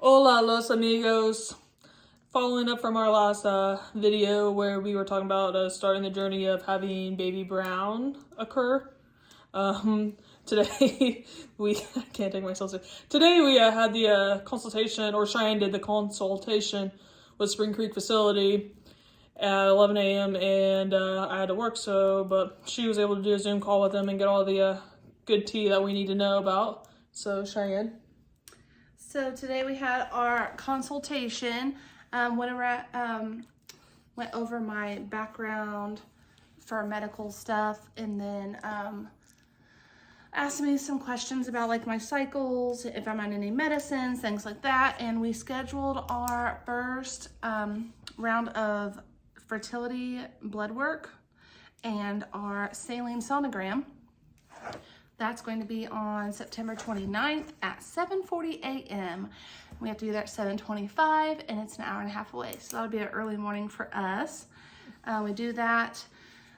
Hola los amigos. Following up from our last video where we were talking about starting the journey of having baby Brown occur. Today I can't take myself serious. Today we had the consultation, or Cheyenne did the consultation with Spring Creek facility at 11 a.m. and I had to work, but she was able to do a Zoom call with them and get all the good tea that we need to know about. So Cheyenne. So today we had our consultation. Went over my background for medical stuff, and then asked me some questions about like my cycles, if I'm on any medicines, things like that. And we scheduled our first round of fertility blood work and our saline sonogram. That's going to be on September 29th at 7:40 a.m. We have to do that at 7:25, and it's an hour and a half away. So that'll be an early morning for us. We do that.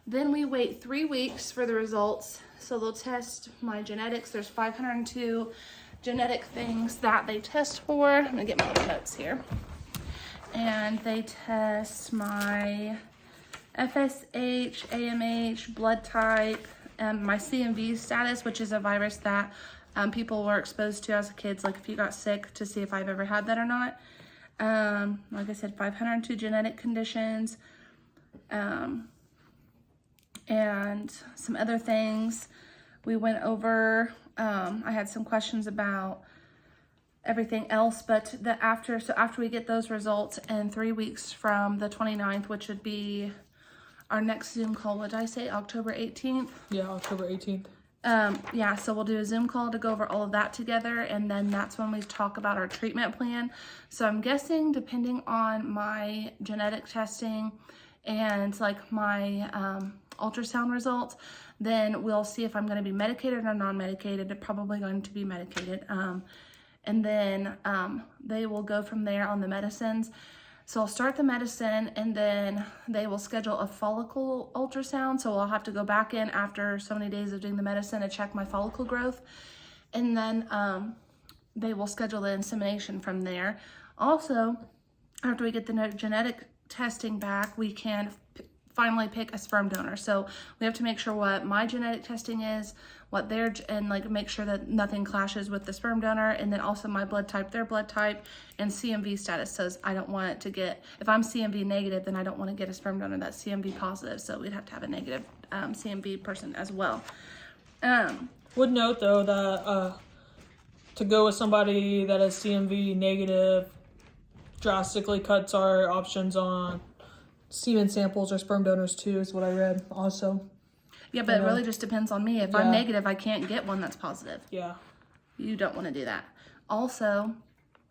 Then we wait 3 weeks for the results. So they'll test my genetics. There's 502 genetic things that they test for. I'm gonna get my little notes here. And they test my FSH, AMH, blood type, my CMV status, which is a virus that people were exposed to as kids, like if you got sick, to see if I've ever had that or not. Like I said, 502 genetic conditions, and some other things we went over. I had some questions about everything else, but after we get those results in 3 weeks from the 29th, which would be our next Zoom call, what did I say, October 18th? Yeah, October 18th. Yeah, so we'll do a Zoom call to go over all of that together, and then that's when we talk about our treatment plan. So I'm guessing, depending on my genetic testing and like my ultrasound results, then we'll see if I'm going to be medicated or non-medicated. I'm probably going to be medicated. And then they will go from there on the medicines. So I'll start the medicine, and then they will schedule a follicle ultrasound. So I'll have to go back in after so many days of doing the medicine to check my follicle growth. And then they will schedule the insemination from there. Also, after we get the genetic testing back, we can finally pick a sperm donor. So we have to make sure what my genetic testing is, and like make sure that nothing clashes with the sperm donor, and then also my blood type, their blood type, and CMV status. Says I don't want it to get, if I'm CMV negative, then I don't want to get a sperm donor that's CMV positive. So we'd have to have a negative CMV person as well. Would note though that to go with somebody that is CMV negative drastically cuts our options on semen samples or sperm donors too, is what I read also. Yeah, but it really just depends on me. If I'm negative, I can't get one that's positive. Yeah. You don't want to do that. Also,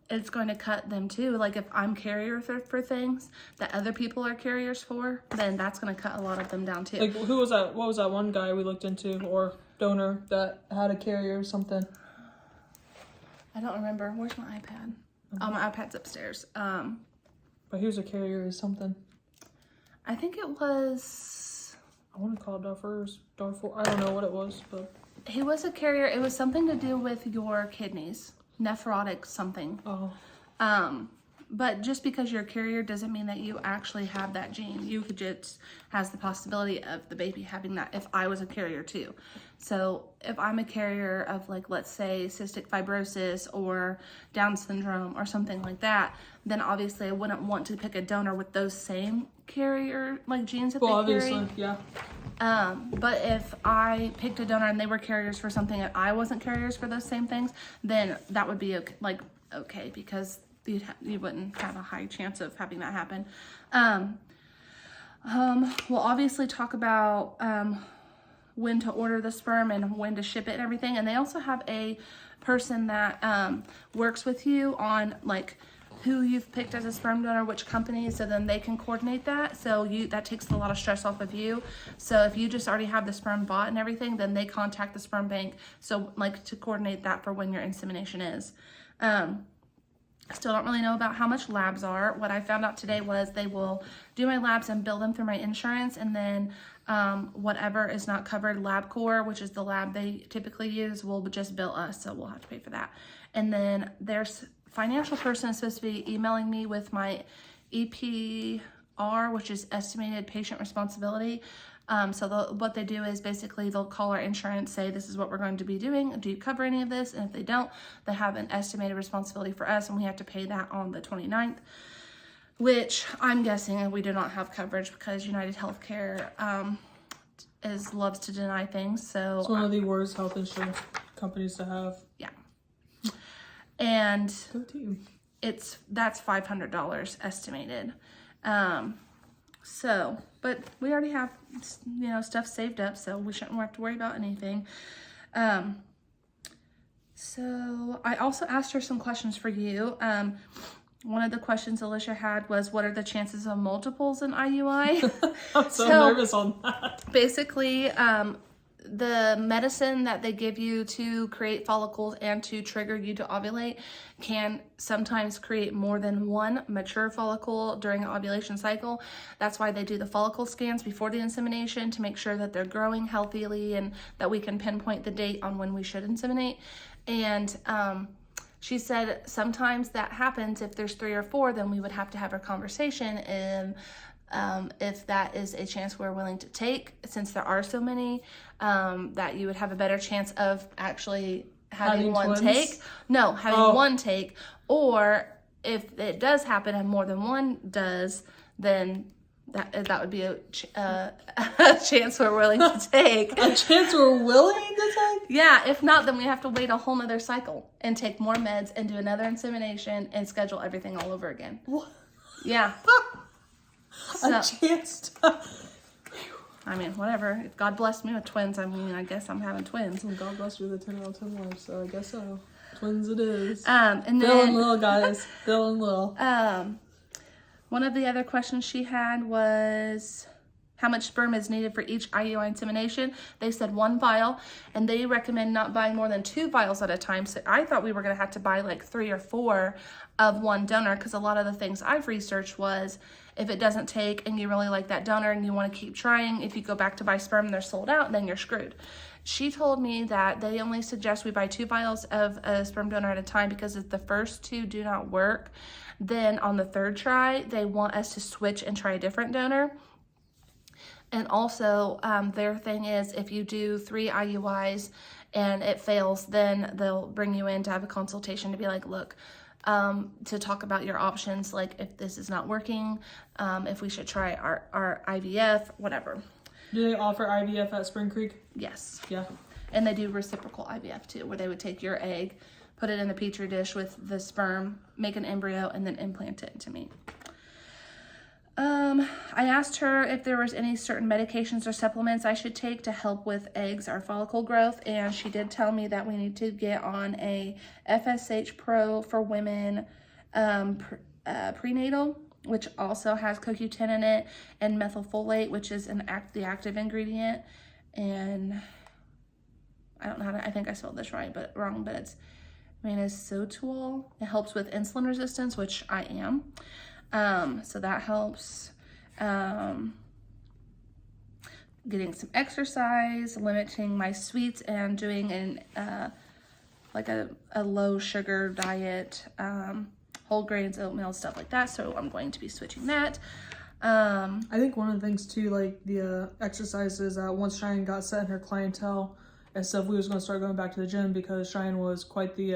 it's going to cut them too. Like if I'm carrier for things that other people are carriers for, then that's going to cut a lot of them down too. Like who was that? What was that one guy we looked into, or donor that had a carrier or something? I don't remember. Where's my iPad? Oh, my iPad's upstairs. But he was a carrier or something. I think it was, I want to call it Darfur. I don't know what it was, but he was a carrier. It was something to do with your kidneys, nephrotic something. Oh. But just because you're a carrier doesn't mean that you actually have that gene. You could just has the possibility of the baby having that if I was a carrier too. So if I'm a carrier of, like, let's say cystic fibrosis or Down syndrome or something like that, then obviously I wouldn't want to pick a donor with those same carrier like genes that they obviously, carry. yeah. But if I picked a donor and they were carriers for something and I wasn't carriers for those same things, then that would be okay, because you wouldn't have a high chance of having that happen. We'll obviously talk about when to order the sperm and when to ship it and everything. And they also have a person that works with you on like who you've picked as a sperm donor, which company, so then they can coordinate that. So that takes a lot of stress off of you. So if you just already have the sperm bought and everything, then they contact the sperm bank. So like to coordinate that for when your insemination is. Still don't really know about how much labs are. What I found out today was they will do my labs and bill them through my insurance, and then whatever is not covered, LabCorp, which is the lab they typically use, will just bill us, so we'll have to pay for that. And then their financial person is supposed to be emailing me with my EPR, which is estimated patient responsibility. So what they do is basically they'll call our insurance, say this is what we're going to be doing. Do you cover any of this? And if they don't, they have an estimated responsibility for us, and we have to pay that on the 29th, which I'm guessing we do not have coverage because United Healthcare loves to deny things. So it's one of the worst health insurance companies to have. Yeah. And Go team. that's $500 estimated. But we already have, stuff saved up, so we shouldn't have to worry about anything. So I also asked her some questions for you. One of the questions Alicia had was, what are the chances of multiples in IUI? I'm so nervous on that. Basically, the medicine that they give you to create follicles and to trigger you to ovulate can sometimes create more than one mature follicle during an ovulation cycle. That's why they do the follicle scans before the insemination to make sure that they're growing healthily and that we can pinpoint the date on when we should inseminate. And she said sometimes that happens. If there's 3 or 4, then we would have to have a conversation and if that is a chance we're willing to take, since there are so many, that you would have a better chance of actually having one twins? take. No, having one take. Or if it does happen and more than one does, then that would be a chance we're willing to take. A chance we're willing to take? Yeah, if not, then we have to wait a whole nother cycle and take more meds and do another insemination and schedule everything all over again. What? Yeah. A chance to... I mean, whatever. If God blessed me with twins, I guess I'm having twins. And God bless you with a 10 out of 10 life, so I guess so. Twins it is. And then Bill and Lil, guys. Bill and Lil. One of the other questions she had was how much sperm is needed for each IUI insemination. They said 1 vial, and they recommend not buying more than 2 vials at a time. So I thought we were going to have to buy like 3 or 4 of one donor, because a lot of the things I've researched was if it doesn't take and you really like that donor and you want to keep trying, if you go back to buy sperm and they're sold out, then you're screwed. She told me that they only suggest we buy 2 vials of a sperm donor at a time, because if the first 2 do not work, then on the 3rd try, they want us to switch and try a different donor. And also, their thing is if you do 3 IUIs and it fails, then they'll bring you in to have a consultation to be like, look, to talk about your options, like if this is not working, if we should try our IVF, whatever. Do they offer IVF at Spring Creek? Yes. Yeah. And they do reciprocal IVF too, where they would take your egg, put it in the petri dish with the sperm, make an embryo, and then implant it into me. I asked her if there was any certain medications or supplements I should take to help with eggs or follicle growth, and she did tell me that we need to get on a FSH Pro for women prenatal, which also has CoQ10 in it, and methylfolate, which is the active ingredient. And I don't know how to, I think I spelled this wrong, but it's mannitol. It helps with insulin resistance, which I am. So that helps. Getting some exercise, limiting my sweets, and doing like a low sugar diet, whole grains, oatmeal, stuff like that. So I'm going to be switching that. I think one of the things too, like the exercises, once Cheyenne got set in her clientele and stuff, we was going to start going back to the gym, because Cheyenne was quite the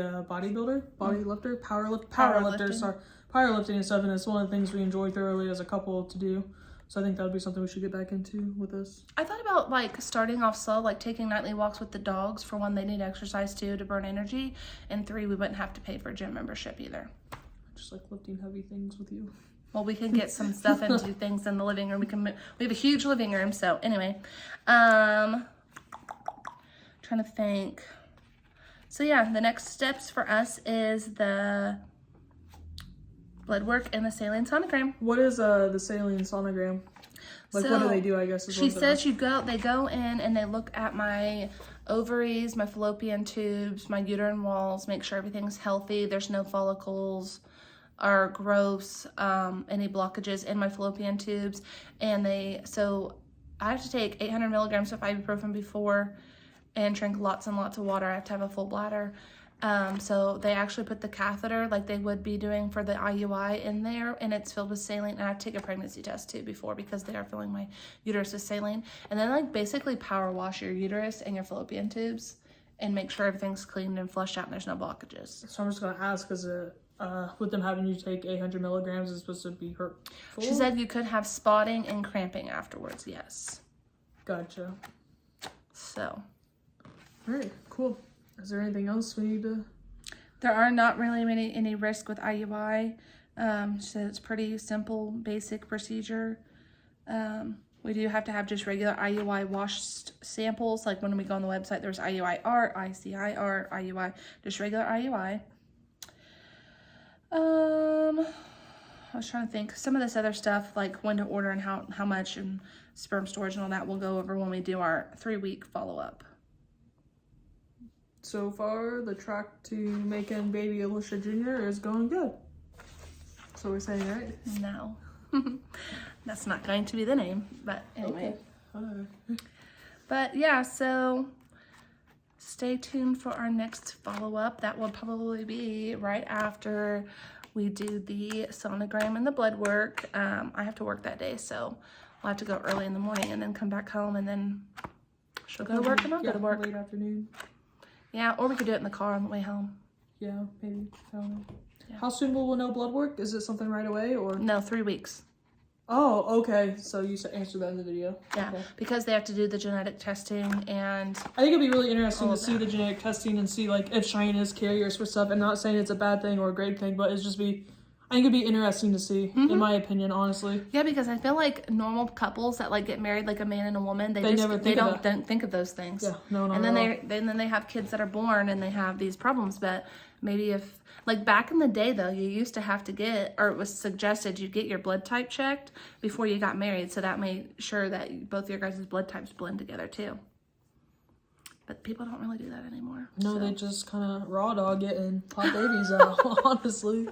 powerlifting and stuff, and it's one of the things we enjoy thoroughly as a couple to do. So I think that would be something we should get back into with us. I thought about like starting off slow, like taking nightly walks with the dogs. For 1, they need exercise too to burn energy, and 3, we wouldn't have to pay for a gym membership either. Just like lifting heavy things with you. Well, we can get some stuff and do things in the living room. We have a huge living room. So anyway, trying to think. So yeah, the next steps for us is the blood work and the saline sonogram. What is the saline sonogram? Like, what do they do, I guess? She says they go in and they look at my ovaries, my fallopian tubes, my uterine walls, make sure everything's healthy, there's no follicles or growths, any blockages in my fallopian tubes. And so I have to take 800 milligrams of ibuprofen before and drink lots and lots of water. I have to have a full bladder. So they actually put the catheter like they would be doing for the IUI in there, and it's filled with saline. And I take a pregnancy test too before, because they are filling my uterus with saline. And then like basically power wash your uterus and your fallopian tubes and make sure everything's cleaned and flushed out and there's no blockages. So I'm just gonna ask, is it with them having you take 800 milligrams, is supposed to be hurtful? She said you could have spotting and cramping afterwards. Yes. Gotcha. So. All right, cool. Is there anything else we need to? There are not really any risk with IUI. She said it's pretty simple, basic procedure. We do have to have just regular IUI washed samples. Like when we go on the website, there's IUI-R, ICIR, IUI, just regular IUI. I was trying to think. Some of this other stuff, like when to order and how much and sperm storage and all that, we'll go over when we do our 3-week follow-up. So far, the track to making baby Alicia Jr. is going good. So we're saying, right? No. That's not going to be the name, but anyway. Okay. But yeah, so stay tuned for our next follow-up. That will probably be right after we do the sonogram and the blood work. I have to work that day, so I'll have to go early in the morning and then come back home, and then she'll go to work and I'll go to work. Late afternoon. Yeah, or we could do it in the car on the way home. Yeah, maybe. I don't know. Yeah. How soon will we know blood work? Is it something right away or? No, 3 weeks. Oh, okay. So you answered that in the video. Yeah, okay. Because they have to do the genetic testing, and I think it'd be really interesting to see that. the genetic testing and see like if Cheyenne is carriers for stuff. And not saying it's a bad thing or a great thing, but it's just I think it'd be interesting to see, in my opinion, honestly. Yeah, because I feel like normal couples that like get married, like a man and a woman, they don't think of those things. Yeah, no, and then they have kids that are born and they have these problems. But maybe if like back in the day though, you used to have to get, or it was suggested you get your blood type checked before you got married, so that made sure that both your guys' blood types blend together too. But people don't really do that anymore. No, they just kind of raw dog it and pop babies out. Honestly.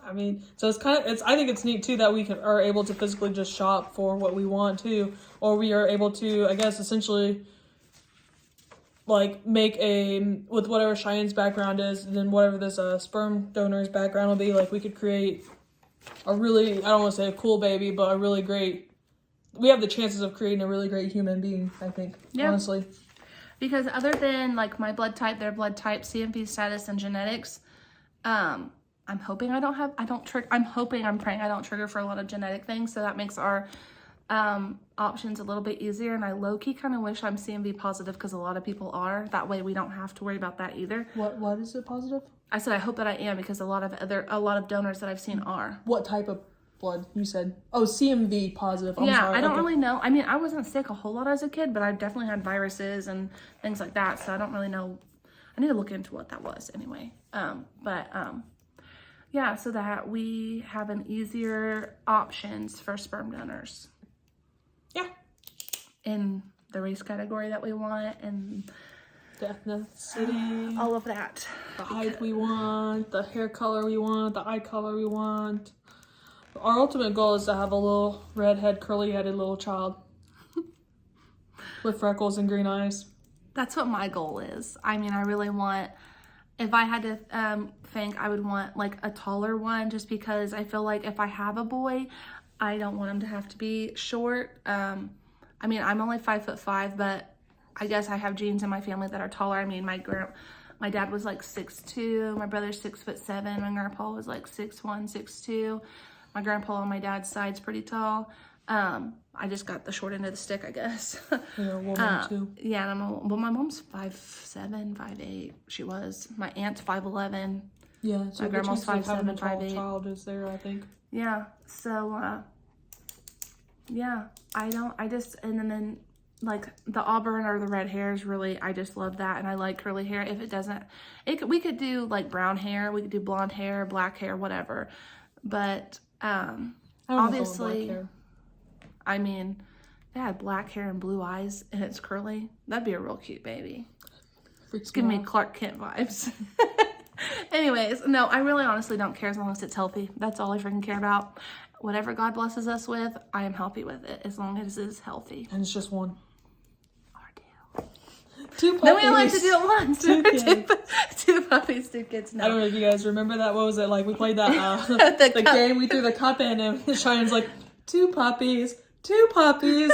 I mean, so I think it's neat too that we are able to physically just shop for what we want too, or we are able to, I guess, essentially like make with whatever Cheyenne's background is, and then whatever this sperm donor's background will be, like we could create a really, I don't want to say a cool baby, but we have the chances of creating a really great human being, I think, honestly. Because other than like my blood type, their blood type, CMV status, and genetics, I'm hoping I'm praying I don't trigger for a lot of genetic things, so that makes our options a little bit easier. And I low-key kind of wish I'm CMV positive, because a lot of people are. That way we don't have to worry about that either. What is it positive? I said I hope that I am, because a lot of donors that I've seen are. What type of blood you said? Oh, CMV positive. I'm sorry. I don't really know. I mean, I wasn't sick a whole lot as a kid, but I definitely had viruses and things like that, so I don't really know. I need to look into what that was anyway. Yeah, so that we have an easier options for sperm donors. Yeah. In the race category that we want, and the ethnicity. All of that. The height we want, the hair color we want, the eye color we want. Our ultimate goal is to have a little redhead, curly-headed little child. With freckles and green eyes. That's what my goal is. I mean, I really want... If I had to think, I would want like a taller one, just because I feel like if I have a boy, I don't want him to have to be short. I mean, I'm only 5'5", but I guess I have genes in my family that are taller. I mean, my dad was like 6'2", my brother's 6'7", my grandpa was like 6'1", 6'2". My grandpa on my dad's side's pretty tall. I just got the short end of the stick, I guess. You're a woman too. Yeah, well, my mom's 5'7", 5'8". She was. My aunt's 5'11". Yeah, so my grandma's 5'7", 5'8". Child is there, I think. Yeah. So, yeah. And then like the auburn or the red hair is really, I just love that, and I like curly hair. If it doesn't, we could do like brown hair, we could do blonde hair, black hair, whatever. But obviously. I mean, if it had black hair and blue eyes and it's curly, that'd be a real cute baby. It's giving me Clark Kent vibes. Anyways, no, I really honestly don't care as long as it's healthy. That's all I freaking care about. Whatever God blesses us with, I am happy with it as long as it's healthy. And it's just one. Or two. 2 puppies. Then we only have to do it once. 2 kids. 2 puppies, 2 kids. No. I don't know if you guys remember that. What was it like? We played that The cup. game. We threw the cup in, and Cheyenne's like, 2 puppies, 2 puppies.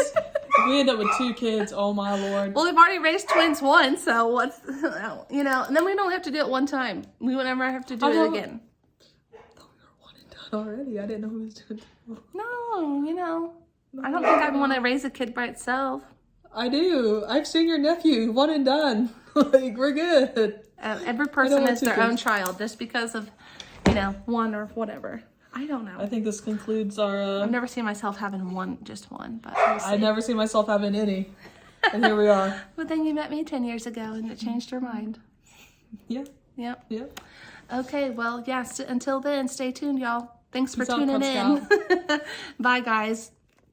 We end up with 2 kids. Oh my lord. Well, we've already raised twins once, so what's, you know, and then we don't have to do it one time. We would never have to do it again. I thought we were 1 and done already. I didn't know who was doing it. No, you know, I don't think I'd want to raise a kid by itself. I do. I've seen your nephew. 1 and done. Like, we're good. Every person want is 2 their kids. own child, just because of, you know, one or whatever. I don't know. I think this concludes our... I've never seen myself having just one, but we'll see. I've never seen myself having any. And here we are. But then you met me 10 years ago and it changed your mind. Yeah. Yep. Yep. Okay, well, yes, until then, stay tuned, y'all. Thanks for Peace out, tuning Cub in. Bye, guys.